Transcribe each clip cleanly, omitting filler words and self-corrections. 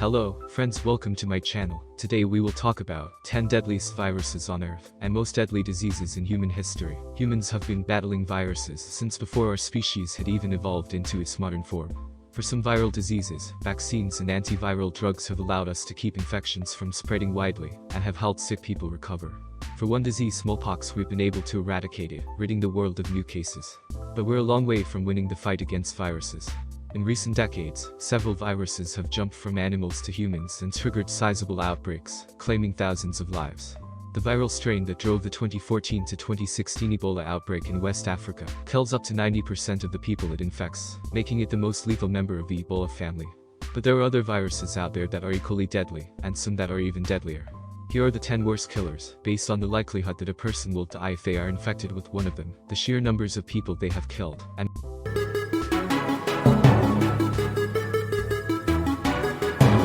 Hello, friends, welcome to my channel. Today we will talk about 10 deadliest viruses on Earth and most deadly diseases in human history. Humans have been battling viruses since before our species had even evolved into its modern form. For some viral diseases, vaccines and antiviral drugs have allowed us to keep infections from spreading widely and have helped sick people recover. For one disease, smallpox, we've been able to eradicate it, ridding the world of new cases. But we're a long way from winning the fight against viruses. In recent decades, several viruses have jumped from animals to humans and triggered sizable outbreaks, claiming thousands of lives. The viral strain that drove the 2014 to 2016 Ebola outbreak in West Africa kills up to 90% of the people it infects, making it the most lethal member of the Ebola family. But there are other viruses out there that are equally deadly, and some that are even deadlier. Here are the 10 worst killers, based on the likelihood that a person will die if they are infected with one of them, the sheer numbers of people they have killed, and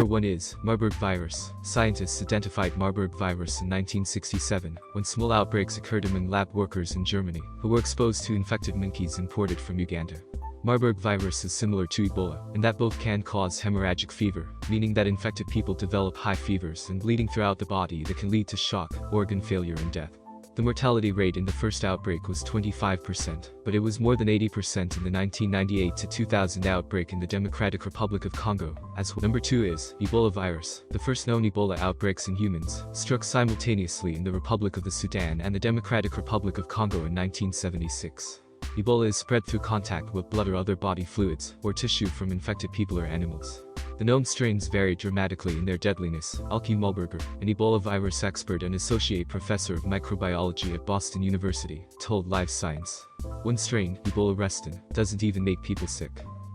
Number 1 is Marburg Virus. Scientists identified Marburg Virus in 1967, when small outbreaks occurred among lab workers in Germany, who were exposed to infected monkeys imported from Uganda. Marburg virus is similar to Ebola, in that both can cause hemorrhagic fever, meaning that infected people develop high fevers and bleeding throughout the body that can lead to shock, organ failure and death. The mortality rate in the first outbreak was 25%, but it was more than 80% in the 1998 to 2000 outbreak in the Democratic Republic of Congo, as well. Number 2 is Ebola Virus. The first known Ebola outbreaks in humans struck simultaneously in the Republic of the Sudan and the Democratic Republic of Congo in 1976. Ebola is spread through contact with blood or other body fluids, or tissue from infected people or animals. The known strains vary dramatically in their deadliness. Alke Mulberger, an Ebola virus expert and associate professor of microbiology at Boston University, told Live Science. One strain, Ebola restin, doesn't even make people sick.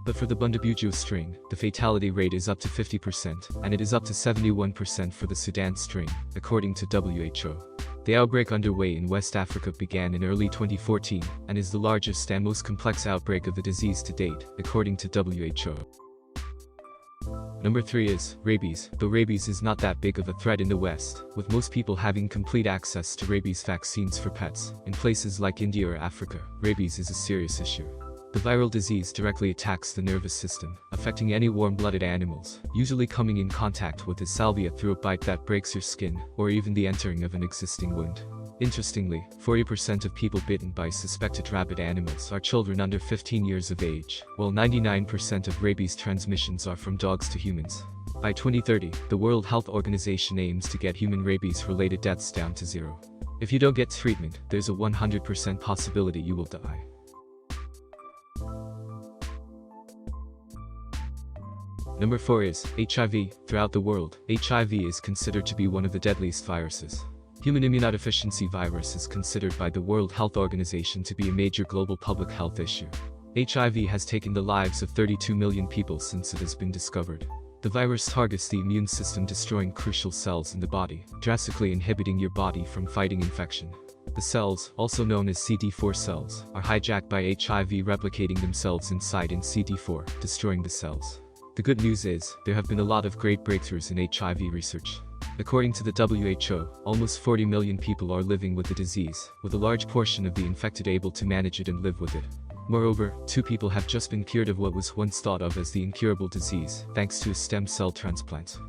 But for the Bundibugyo strain, the fatality rate is up to 50%, and it is up to 71% for the Sudan strain, according to WHO. The outbreak underway in West Africa began in early 2014, and is the largest and most complex outbreak of the disease to date, according to WHO. Number 3 is rabies. Though rabies is not that big of a threat in the West, with most people having complete access to rabies vaccines for pets, in places like India or Africa, rabies is a serious issue. The viral disease directly attacks the nervous system, affecting any warm-blooded animals, usually coming in contact with the salvia through a bite that breaks your skin, or even the entering of an existing wound. Interestingly, 40% of people bitten by suspected rabid animals are children under 15 years of age, while 99% of rabies transmissions are from dogs to humans. By 2030, the World Health Organization aims to get human rabies-related deaths down to 0. If you don't get treatment, there's a 100% possibility you will die. Number 4 is HIV. Throughout the world, HIV is considered to be one of the deadliest viruses. Human immunodeficiency virus is considered by the World Health Organization to be a major global public health issue. HIV has taken the lives of 32 million people since it has been discovered. The virus targets the immune system, destroying crucial cells in the body, drastically inhibiting your body from fighting infection. The cells, also known as CD4 cells, are hijacked by HIV, replicating themselves inside in CD4, destroying the cells. The good news is, there have been a lot of great breakthroughs in HIV research. According to the WHO, almost 40 million people are living with the disease, with a large portion of the infected able to manage it and live with it. Moreover, 2 people have just been cured of what was once thought of as the incurable disease, thanks to a stem cell transplant.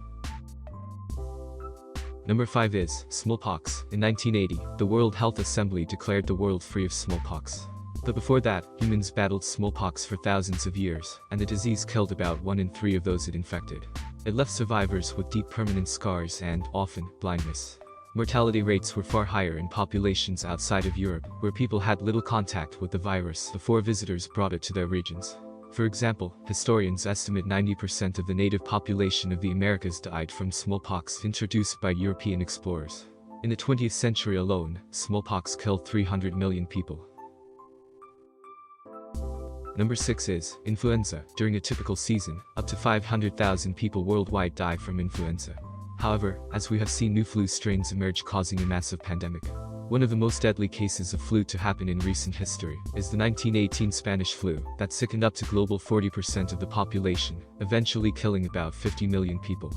Number 5 is smallpox. In 1980, the World Health Assembly declared the world free of smallpox. But before that, humans battled smallpox for thousands of years, and the disease killed about 1 in 3 of those it infected. It left survivors with deep permanent scars and, often, blindness. Mortality rates were far higher in populations outside of Europe, where people had little contact with the virus before visitors brought it to their regions. For example, historians estimate 90% of the native population of the Americas died from smallpox introduced by European explorers. In the 20th century alone, smallpox killed 300 million people. Number 6 is influenza. During a typical season, up to 500,000 people worldwide die from influenza. However, as we have seen new flu strains emerge causing a massive pandemic. One of the most deadly cases of flu to happen in recent history is the 1918 Spanish flu that sickened up to global 40% of the population, eventually killing about 50 million people.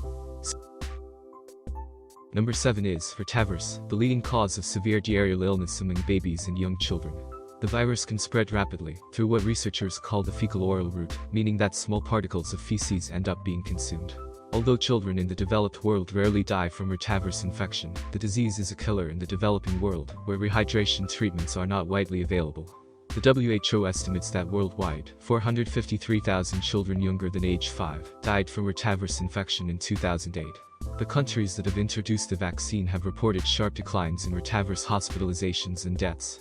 Number 7 is Rotavirus, the leading cause of severe diarrheal illness among babies and young children. The virus can spread rapidly through what researchers call the fecal-oral route, meaning that small particles of feces end up being consumed. Although children in the developed world rarely die from rotavirus infection, the disease is a killer in the developing world, where rehydration treatments are not widely available. The WHO estimates that worldwide, 453,000 children younger than age 5 died from rotavirus infection in 2008. The countries that have introduced the vaccine have reported sharp declines in rotavirus hospitalizations and deaths.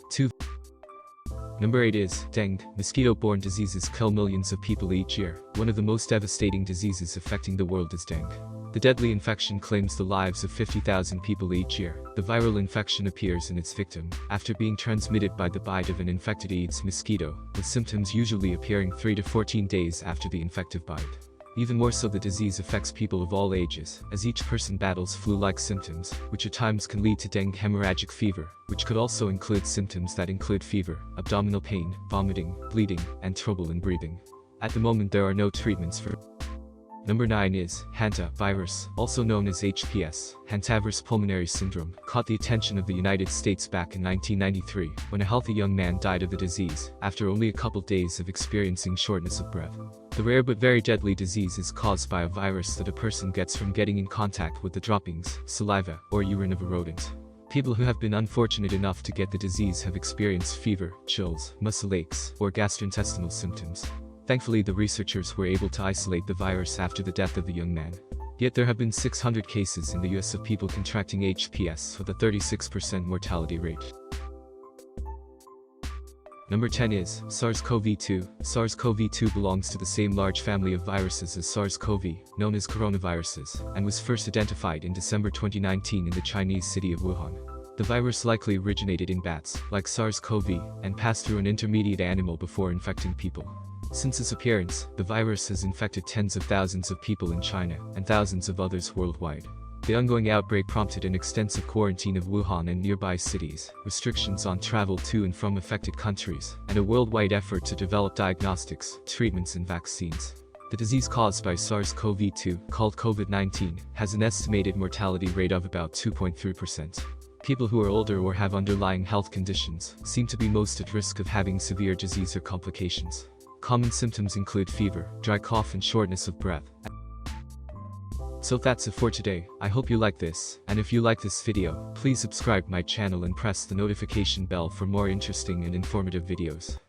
Number 8 is dengue. Mosquito-borne diseases kill millions of people each year. One of the most devastating diseases affecting the world is dengue. The deadly infection claims the lives of 50,000 people each year. The viral infection appears in its victim after being transmitted by the bite of an infected Aedes mosquito, with symptoms usually appearing 3 to 14 days after the infective bite. Even more so, the disease affects people of all ages, as each person battles flu-like symptoms, which at times can lead to dengue hemorrhagic fever, which could also include symptoms that include fever, abdominal pain, vomiting, bleeding, and trouble in breathing. At the moment, there are no treatments for. Number 9 is Hantavirus, also known as HPS. Hantavirus pulmonary syndrome caught the attention of the United States back in 1993, when a healthy young man died of the disease, after only a couple days of experiencing shortness of breath. The rare but very deadly disease is caused by a virus that a person gets from getting in contact with the droppings, saliva, or urine of a rodent. People who have been unfortunate enough to get the disease have experienced fever, chills, muscle aches, or gastrointestinal symptoms. Thankfully, the researchers were able to isolate the virus after the death of the young man. Yet there have been 600 cases in the US of people contracting HPS with a 36% mortality rate. Number 10 is SARS-CoV-2. SARS-CoV-2 belongs to the same large family of viruses as SARS-CoV, known as coronaviruses, and was first identified in December 2019 in the Chinese city of Wuhan. The virus likely originated in bats, like SARS-CoV, and passed through an intermediate animal before infecting people. Since its appearance, the virus has infected tens of thousands of people in China, and thousands of others worldwide. The ongoing outbreak prompted an extensive quarantine of Wuhan and nearby cities, restrictions on travel to and from affected countries, and a worldwide effort to develop diagnostics, treatments and vaccines. The disease caused by SARS-CoV-2, called COVID-19, has an estimated mortality rate of about 2.3%. People who are older or have underlying health conditions seem to be most at risk of having severe disease or complications. Common symptoms include fever, dry cough and shortness of breath. So that's it for today. I hope you like this, and if you like this video, please subscribe my channel and press the notification bell for more interesting and informative videos.